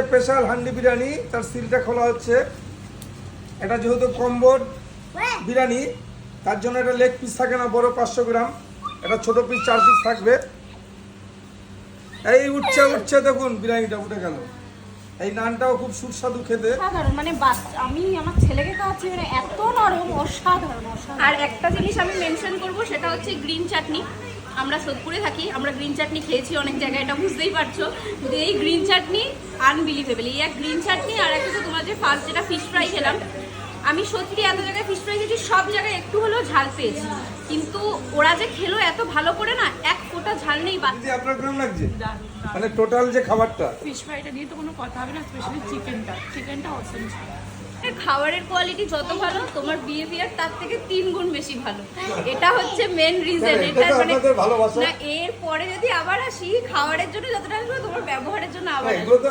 Special handi biryani, তার সিলটা খোলা হচ্ছে। এটা যেহেতু কম্বোর বিরিয়ানি, তার জন্য এটা লেগ পিস থাকে না বড় 500 গ্রাম, এটা ছোট পিস 4 পিস থাকবে। এই উঠছে দেখুন, বিরিয়ানিটা উঠে গেল। এই নানটাও খুব সুস্বাদু খেতে, সাধারণ মানে আমি আমার ছেলেকে খাওয়াচ্ছি, মানে এত নরম, অসাধারণ অসাধারণ। আর একটা জিনিস আমি মেনশন করব, সেটা হচ্ছে গ্রিন চাটনি। আমরা সোদপুরে থাকি, আমরা গ্রিন চাটনি খেয়েছি অনেক জায়গায়, এটা বুঝতেই পারছো। কিন্তু এই গ্রিন চাটনি আনবিলিভেবল। এই এক গ্রিন চাটনি, আর একটা তো তোমার যে ফার্স্ট যেটা ফিশ ফ্রাই খেলাম, আমি সত্যি এত জায়গায় ফিশ ফ্রাই খেয়েছি, সব জায়গায় একটু হলেও ঝাল পেয়েছি, কিন্তু ওরা যে খেলো এত ভালো করে না, এক ফোঁটা ঝাল নেই। দিদি আপনার কেমন লাগছে? মানে টোটাল যে খাবারটা, ফিশ ফ্রাইটা নিয়ে তো কোনো কথা হবে না, স্পেশালি চিকেনটা অসম। খাবারের কোয়ালিটি যত ভালো, তোমার বিহেভিয়ার তার থেকে 3 গুণ বেশি ভালো। এটা হচ্ছে মেন রিজন। এটা মানে ভালোবাসা। না, এর পরে যদি আবার আসি, খাবারের জন্য যতটা আসবে, তোমার ব্যবহারের জন্য আবার এগুলো তো